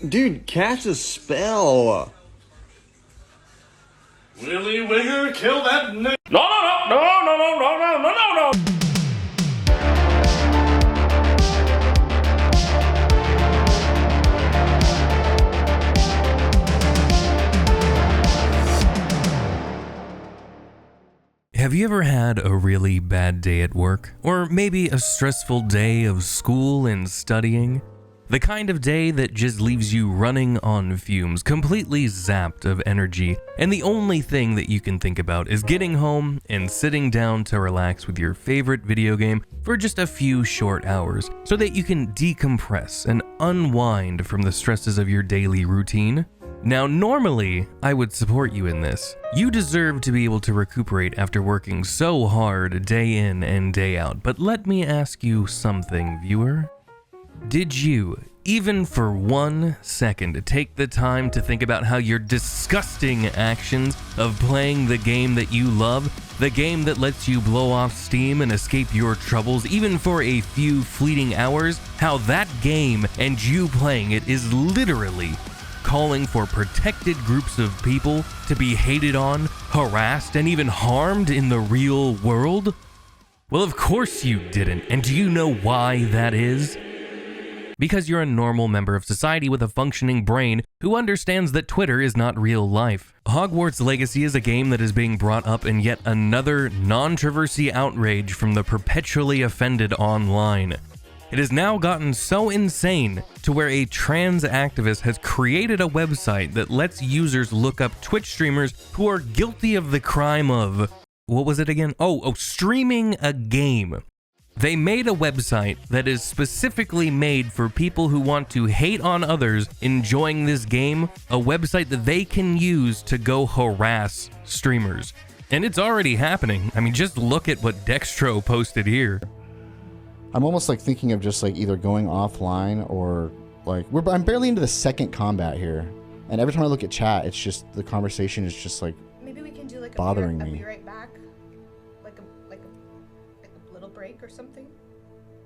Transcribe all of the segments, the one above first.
Dude, cast a spell. Willy Wigger, kill that nigga. No. Have you ever had a really bad day at work? Or maybe a stressful day of school and studying? The kind of day that just leaves you running on fumes, completely zapped of energy, and the only thing that you can think about is getting home and sitting down to relax with your favorite video game for just a few short hours, so that you can decompress and unwind from the stresses of your daily routine? Now, normally, I would support you in this. You deserve to be able to recuperate after working so hard day in and day out, but let me ask you something, viewer. Did you, even for 1 second, take the time to think about how your disgusting actions of playing the game that you love, the game that lets you blow off steam and escape your troubles even for a few fleeting hours, how that game and you playing it is literally calling for protected groups of people to be hated on, harassed, and even harmed in the real world? Well, of course you didn't, and do you know why that is? Because you're a normal member of society with a functioning brain who understands that Twitter is not real life. Hogwarts Legacy is a game that is being brought up in yet another non-controversy outrage from the perpetually offended online. It has now gotten so insane to where a trans activist has created a website that lets users look up Twitch streamers who are guilty of the crime of, what was it again? Streaming a game. They made a website that is specifically made for people who want to hate on others enjoying this game, a website that they can use to go harass streamers. And it's already happening. I mean, just look at what Dextro posted here. I'm almost like thinking of just like either going offline or like I'm barely into the second combat here, and every time I look at chat, it's just the conversation is just like maybe we can do like bothering a me. be right back, like a little break or something.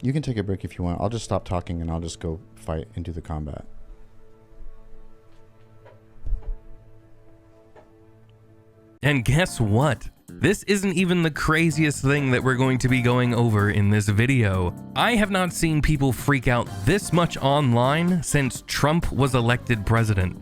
You can take a break if you want. I'll just stop talking and I'll just go fight and do the combat. And guess what? This isn't even the craziest thing that we're going to be going over in this video. I have not seen people freak out this much online since Trump was elected president.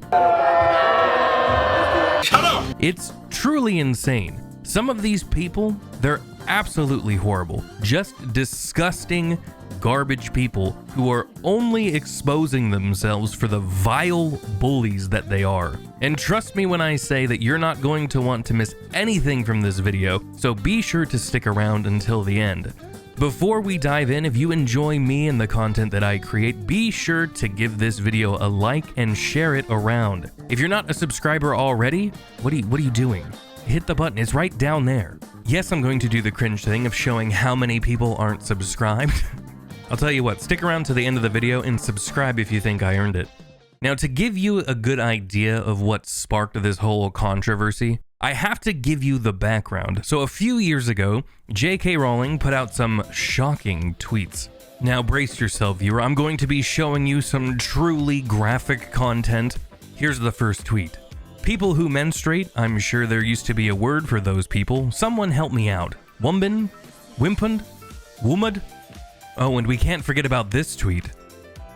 Shut up! It's truly insane. Some of these people, they're absolutely horrible. Just disgusting, garbage people who are only exposing themselves for the vile bullies that they are. And trust me when I say that you're not going to want to miss anything from this video, so be sure to stick around until the end. Before we dive in, if you enjoy me and the content that I create, be sure to give this video a like and share it around. If you're not a subscriber already, what are you doing? Hit the button, it's right down there. Yes, I'm going to do the cringe thing of showing how many people aren't subscribed. I'll tell you what, stick around to the end of the video and subscribe if you think I earned it. Now, to give you a good idea of what sparked this whole controversy, I have to give you the background. So a few years ago, J.K. Rowling put out some shocking tweets. Now brace yourself, viewer, I'm going to be showing you some truly graphic content. Here's the first tweet. People who menstruate, I'm sure there used to be a word for those people. Someone help me out. Wumbin? Wimpund? Wumad? Oh, and we can't forget about this tweet.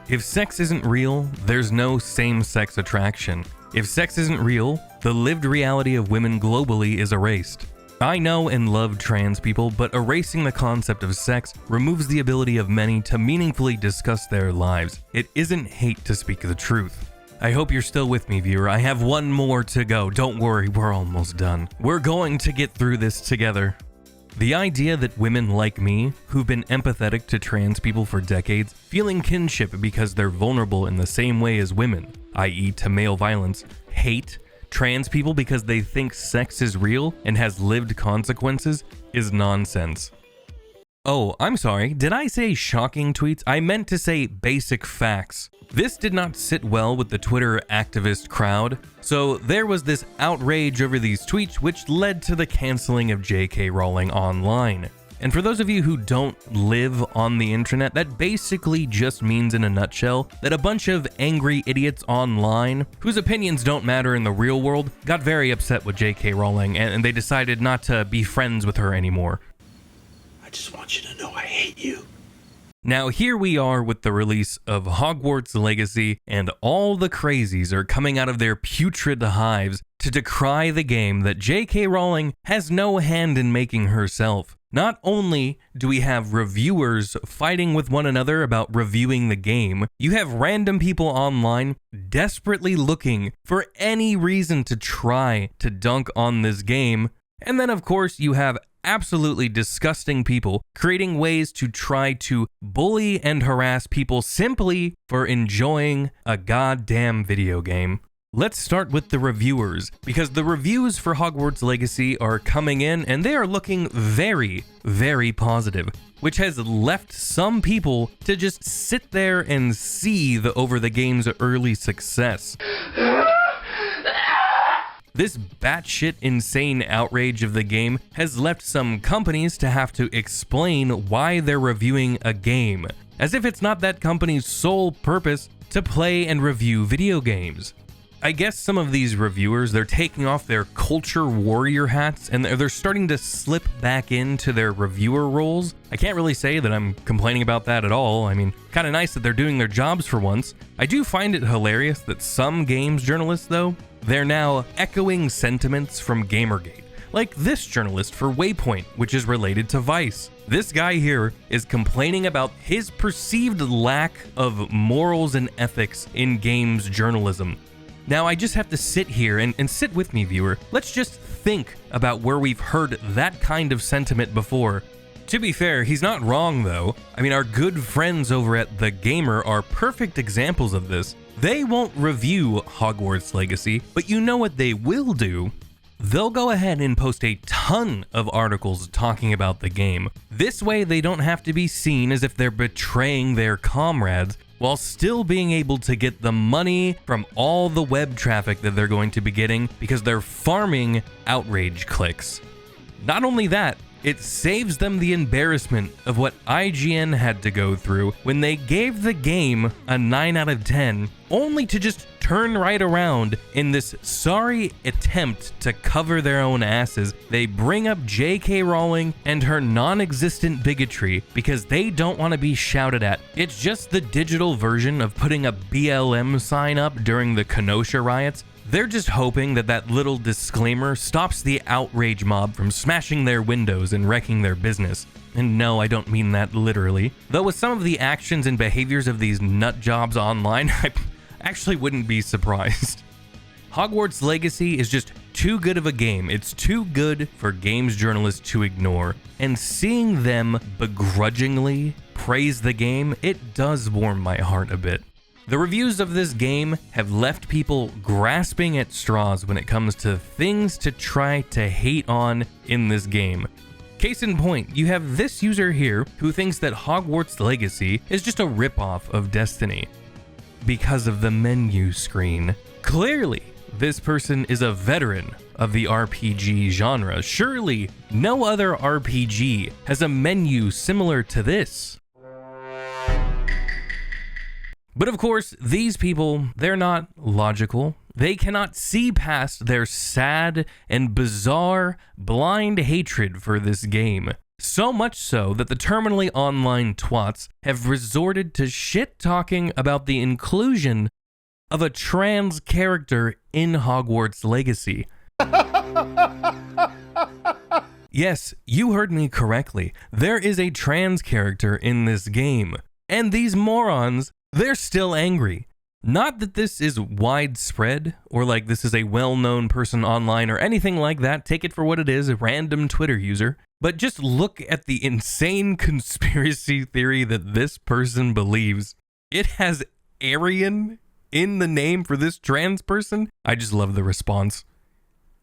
If sex isn't real, there's no same-sex attraction. If sex isn't real, the lived reality of women globally is erased. I know and love trans people, but erasing the concept of sex removes the ability of many to meaningfully discuss their lives. It isn't hate to speak the truth. I hope you're still with me, viewer. I have one more to go. Don't worry, we're almost done. We're going to get through this together. The idea that women like me, who've been empathetic to trans people for decades, feeling kinship because they're vulnerable in the same way as women, i.e. to male violence, hate trans people because they think sex is real and has lived consequences, is nonsense. Oh, I'm sorry, did I say shocking tweets? I meant to say basic facts. This did not sit well with the Twitter activist crowd, so there was this outrage over these tweets which led to the canceling of J.K. Rowling online. And for those of you who don't live on the internet, that basically just means in a nutshell that a bunch of angry idiots online, whose opinions don't matter in the real world, got very upset with J.K. Rowling and they decided not to be friends with her anymore. I just want you to know I hate you. Now here we are with the release of Hogwarts Legacy, and all the crazies are coming out of their putrid hives to decry the game that J.K. Rowling has no hand in making herself. Not only do we have reviewers fighting with one another about reviewing the game, you have random people online desperately looking for any reason to try to dunk on this game, and then of course you have absolutely disgusting people creating ways to try to bully and harass people simply for enjoying a goddamn video game. Let's start with the reviewers, because the reviews for Hogwarts Legacy are coming in and they are looking very, very positive, which has left some people to just sit there and seethe over the game's early success. This batshit insane outrage of the game has left some companies to have to explain why they're reviewing a game, as if it's not that company's sole purpose to play and review video games. I guess some of these reviewers, they're taking off their culture warrior hats and they're starting to slip back into their reviewer roles. I can't really say that I'm complaining about that at all. I mean, kind of nice that they're doing their jobs for once. I do find it hilarious that some games journalists, though, they're now echoing sentiments from Gamergate. Like this journalist for Waypoint, which is related to Vice. This guy here is complaining about his perceived lack of morals and ethics in games journalism. Now, I just have to sit here and sit with me, viewer. Let's just think about where we've heard that kind of sentiment before. To be fair, he's not wrong, though. I mean, our good friends over at The Gamer are perfect examples of this. They won't review Hogwarts Legacy, but you know what they will do? They'll go ahead and post a ton of articles talking about the game. This way, they don't have to be seen as if they're betraying their comrades, while still being able to get the money from all the web traffic that they're going to be getting because they're farming outrage clicks. Not only that, it saves them the embarrassment of what IGN had to go through when they gave the game a 9 out of 10, only to just turn right around in this sorry attempt to cover their own asses. They bring up J.K. Rowling and her non-existent bigotry because they don't want to be shouted at. It's just the digital version of putting a BLM sign up during the Kenosha riots. They're just hoping that that little disclaimer stops the outrage mob from smashing their windows and wrecking their business. And no, I don't mean that literally. Though with some of the actions and behaviors of these nut jobs online, I actually wouldn't be surprised. Hogwarts Legacy is just too good of a game. It's too good for games journalists to ignore. And seeing them begrudgingly praise the game, it does warm my heart a bit. The reviews of this game have left people grasping at straws when it comes to things to try to hate on in this game. Case in point, you have this user here who thinks that Hogwarts Legacy is just a ripoff of Destiny because of the menu screen. Clearly, this person is a veteran of the RPG genre. Surely, no other RPG has a menu similar to this. But of course, these people, they're not logical. They cannot see past their sad and bizarre blind hatred for this game. So much so that the terminally online twats have resorted to shit-talking about the inclusion of a trans character in Hogwarts Legacy. Yes, you heard me correctly. There is a trans character in this game. And these morons, they're still angry. Not that this is widespread, or like this is a well-known person online or anything like that. Take it for what it is, a random Twitter user. But just look at the insane conspiracy theory that this person believes. It has Aryan in the name for this trans person. I just love the response.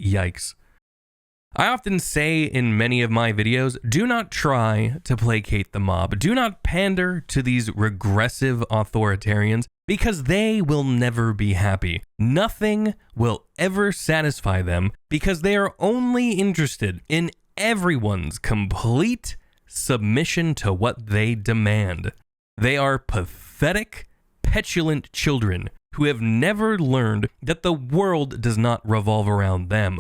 Yikes. I often say in many of my videos, do not try to placate the mob. Do not pander to these regressive authoritarians because they will never be happy. Nothing will ever satisfy them because they are only interested in everyone's complete submission to what they demand. They are pathetic, petulant children who have never learned that the world does not revolve around them.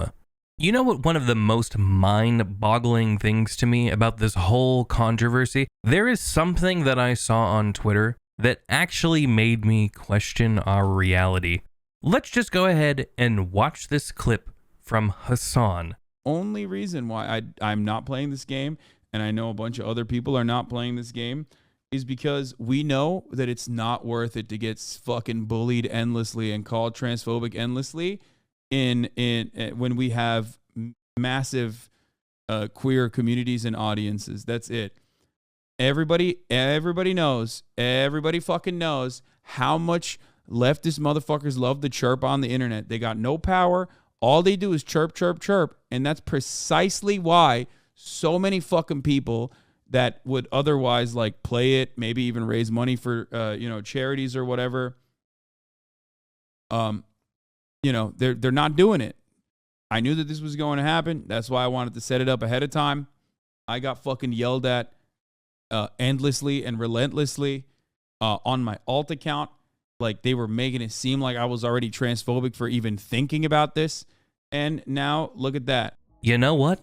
You know what one of the most mind-boggling things to me about this whole controversy? There is something that I saw on Twitter that actually made me question our reality. Let's just go ahead and watch this clip from Hasan. Only reason why I'm not playing this game, and I know a bunch of other people are not playing this game, is because we know that it's not worth it to get fucking bullied endlessly and called transphobic endlessly in when we have massive queer communities and audiences. That's it. Everybody knows, everybody fucking knows how much leftist motherfuckers love to chirp on the internet. They got no power. All they do is chirp, chirp, chirp. And that's precisely why so many fucking people that would otherwise like play it, maybe even raise money for, charities or whatever. They're not doing it. I knew that this was going to happen. That's why I wanted to set it up ahead of time. I got fucking yelled at endlessly and relentlessly on my alt account. Like they were making it seem like I was already transphobic for even thinking about this. And now look at that. You know what?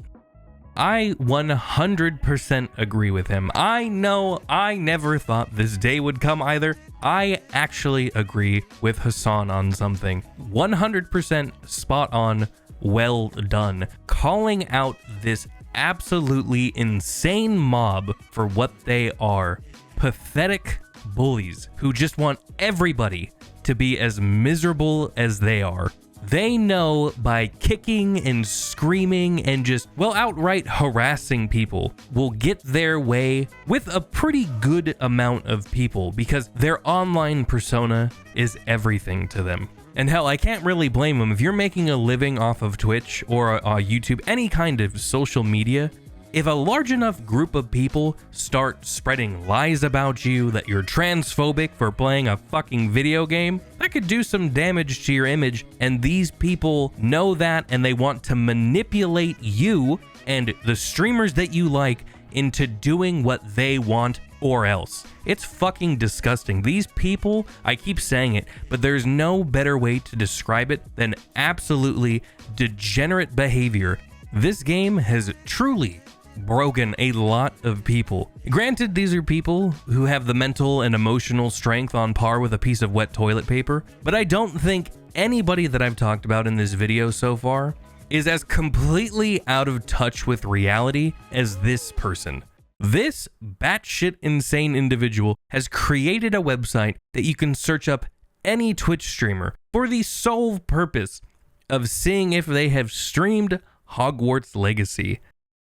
I 100% agree with him. I know I never thought this day would come either. I actually agree with Hasan on something. 100% spot on, well done. Calling out this absolutely insane mob for what they are. Pathetic bullies who just want everybody to be as miserable as they are. They know by kicking and screaming and just, outright harassing people will get their way with a pretty good amount of people because their online persona is everything to them. And hell, I can't really blame them. If you're making a living off of Twitch or YouTube, any kind of social media, if a large enough group of people start spreading lies about you that you're transphobic for playing a fucking video game, that could do some damage to your image, and these people know that and they want to manipulate you and the streamers that you like into doing what they want or else. It's fucking disgusting. These people, I keep saying it, but there's no better way to describe it than absolutely degenerate behavior. This game has truly broken a lot of people. Granted, these are people who have the mental and emotional strength on par with a piece of wet toilet paper, but I don't think anybody that I've talked about in this video so far is as completely out of touch with reality as this person. This batshit insane individual has created a website that you can search up any Twitch streamer for the sole purpose of seeing if they have streamed Hogwarts Legacy.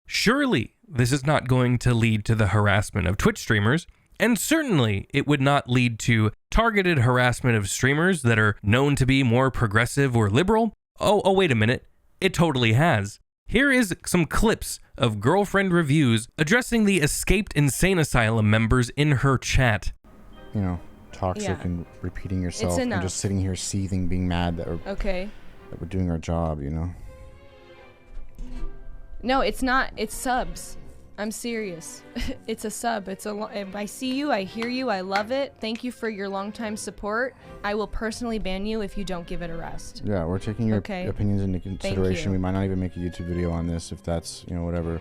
Surely, this is not going to lead to the harassment of Twitch streamers, and certainly it would not lead to targeted harassment of streamers that are known to be more progressive or liberal. Oh, wait a minute. It totally has. Here is some clips of girlfriend reviews addressing the escaped insane asylum members in her chat. Toxic and repeating yourself and just sitting here seething, being mad that we're doing our job, No, it's not. It's subs. I'm serious. It's a sub. I see you. I hear you. I love it. Thank you for your longtime support. I will personally ban you if you don't give it a rest. Yeah, we're taking your opinions into consideration. We might not even make a YouTube video on this if that's, whatever.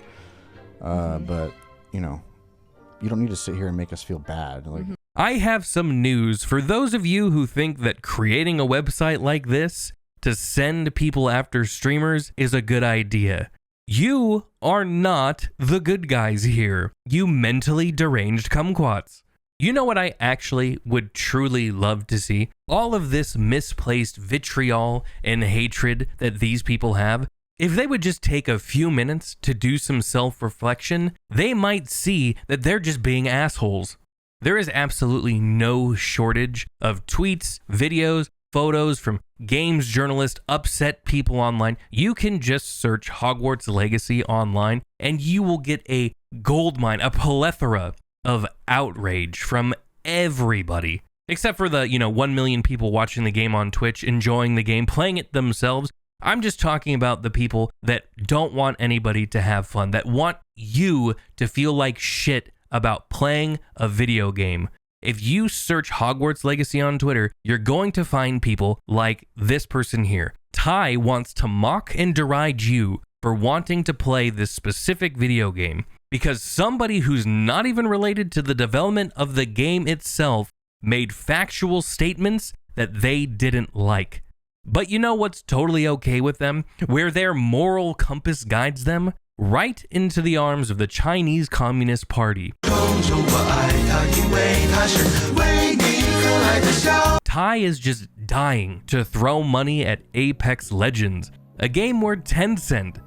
But, you don't need to sit here and make us feel bad. I have some news for those of you who think that creating a website like this to send people after streamers is a good idea. You are not the good guys here, you mentally deranged kumquats. You know what I actually would truly love to see? All of this misplaced vitriol and hatred that these people have. If they would just take a few minutes to do some self-reflection, they might see that they're just being assholes. There is absolutely no shortage of tweets, videos, photos from games journalists, upset people online. You can just search Hogwarts Legacy online and you will get a goldmine, a plethora of outrage from everybody. Except for the, 1 million people watching the game on Twitch, enjoying the game, playing it themselves. I'm just talking about the people that don't want anybody to have fun, that want you to feel like shit about playing a video game. If you search Hogwarts Legacy on Twitter, you're going to find people like this person here. Ty wants to mock and deride you for wanting to play this specific video game because somebody who's not even related to the development of the game itself made factual statements that they didn't like. But you know what's totally okay with them? Where their moral compass guides them? Right into the arms of the Chinese Communist Party. Ty is just dying to throw money at Apex Legends, a game where Tencent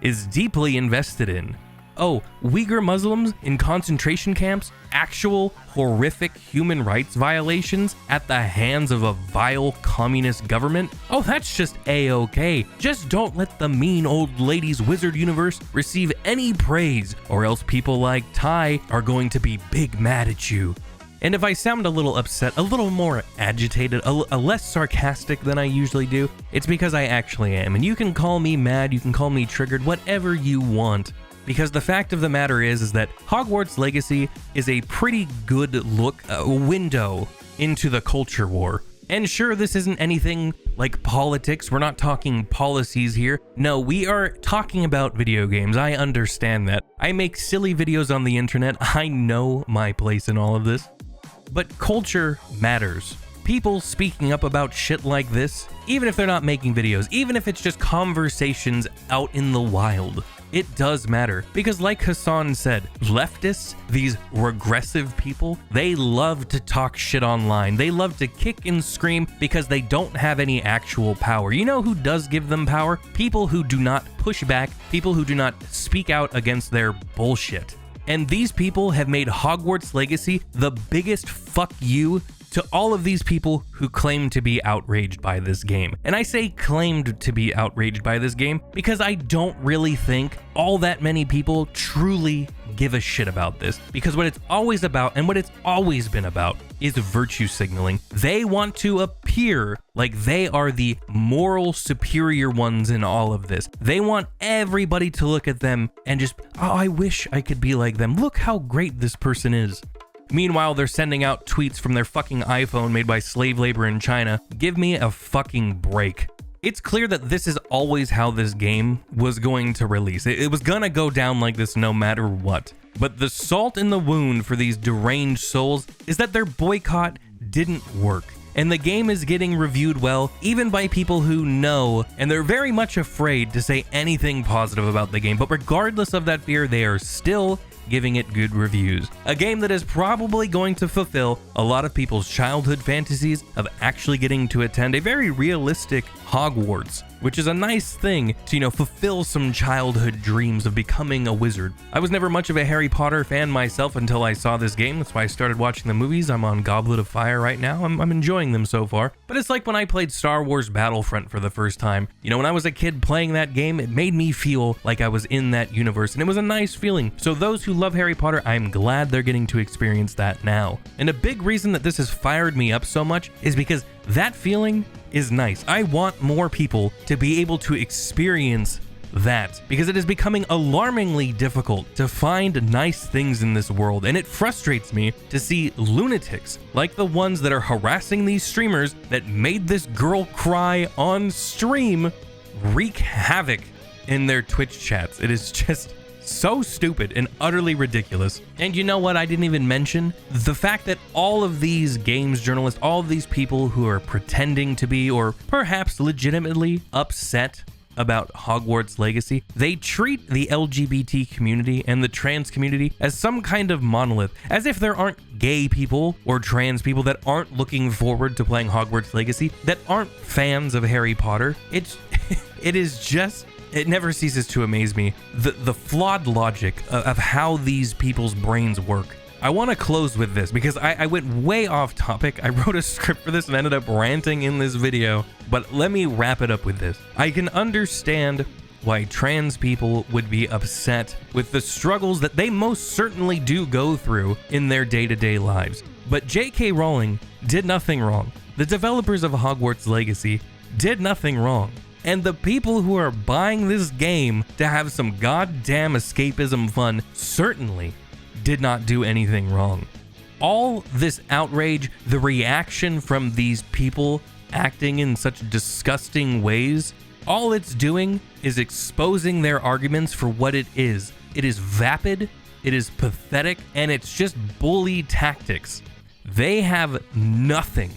is deeply invested in. Oh, Uyghur Muslims in concentration camps? Actual horrific human rights violations at the hands of a vile communist government? Oh, that's just A-okay. Just don't let the mean old lady's wizard universe receive any praise, or else people like Ty are going to be big mad at you. And if I sound a little upset, a little more agitated, a less sarcastic than I usually do, it's because I actually am. And you can call me mad, you can call me triggered, whatever you want. Because the fact of the matter is that Hogwarts Legacy is a pretty good window into the culture war. And sure, this isn't anything like politics. We're not talking policies here. No, we are talking about video games. I understand that. I make silly videos on the internet. I know my place in all of this. But culture matters. People speaking up about shit like this, even if they're not making videos, even if it's just conversations out in the wild, it does matter. Because like Hasan said, leftists, these regressive people, they love to talk shit online. They love to kick and scream because they don't have any actual power. You know who does give them power? People who do not push back, people who do not speak out against their bullshit. And these people have made Hogwarts Legacy the biggest fuck you to all of these people who claim to be outraged by this game. And I say claimed to be outraged by this game because I don't really think all that many people truly give a shit about this. Because what it's always about, and what it's always been about, is virtue signaling. They want to appear like they are the moral superior ones in all of this. They want everybody to look at them and just, oh, I wish I could be like them. Look how great this person is. Meanwhile, they're sending out tweets from their fucking iPhone made by slave labor in China. Give me a fucking break. It's clear that this is always how this game was going to release. It was gonna go down like this no matter what. But the salt in the wound for these deranged souls is that their boycott didn't work. And the game is getting reviewed well, even by people who know, and they're very much afraid to say anything positive about the game. But regardless of that fear, they are still giving it good reviews. A game that is probably going to fulfill a lot of people's childhood fantasies of actually getting to attend a very realistic Hogwarts, which is a nice thing to, fulfill some childhood dreams of becoming a wizard. I was never much of a Harry Potter fan myself until I saw this game. That's why I started watching the movies. I'm on Goblet of Fire right now. I'm enjoying them so far. But it's like when I played Star Wars Battlefront for the first time. When I was a kid playing that game, it made me feel like I was in that universe, and it was a nice feeling. So those who love Harry Potter, I'm glad they're getting to experience that now. And a big reason that this has fired me up so much is because that feeling is nice. I want more people to be able to experience that, because it is becoming alarmingly difficult to find nice things in this world, and it frustrates me to see lunatics like the ones that are harassing these streamers that made this girl cry on stream wreak havoc in their Twitch chats. It is just so stupid and utterly ridiculous. And you know what I didn't even mention? The fact that all of these games journalists, all of these people who are pretending to be, or perhaps legitimately upset about Hogwarts Legacy, they treat the LGBT community and the trans community as some kind of monolith, as if there aren't gay people or trans people that aren't looking forward to playing Hogwarts Legacy, that aren't fans of Harry Potter. It never ceases to amaze me, the flawed logic of how these people's brains work. I want to close with this because I went way off topic. I wrote a script for this and ended up ranting in this video, but let me wrap it up with this. I can understand why trans people would be upset with the struggles that they most certainly do go through in their day-to-day lives. But J.K. Rowling did nothing wrong. The developers of Hogwarts Legacy did nothing wrong. And the people who are buying this game to have some goddamn escapism fun certainly did not do anything wrong. All this outrage, the reaction from these people acting in such disgusting ways, all it's doing is exposing their arguments for what it is. It is vapid, it is pathetic, and it's just bully tactics. They have nothing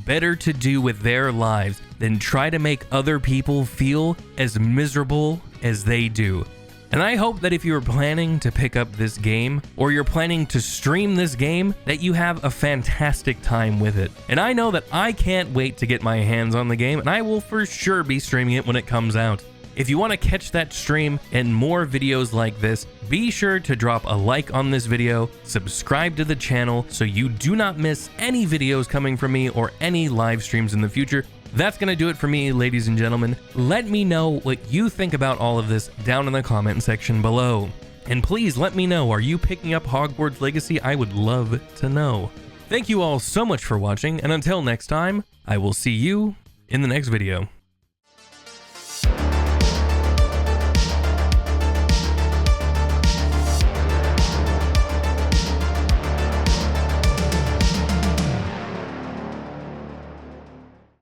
better to do with their lives than try to make other people feel as miserable as they do. And I hope that if you're planning to pick up this game, or you're planning to stream this game, that you have a fantastic time with it. And I know that I can't wait to get my hands on the game, and I will for sure be streaming it when it comes out. If you want to catch that stream and more videos like this, be sure to drop a like on this video, subscribe to the channel so you do not miss any videos coming from me or any live streams in the future. That's going to do it for me, ladies and gentlemen. Let me know what you think about all of this down in the comment section below. And please let me know, are you picking up Hogwarts Legacy? I would love to know. Thank you all so much for watching, and until next time, I will see you in the next video.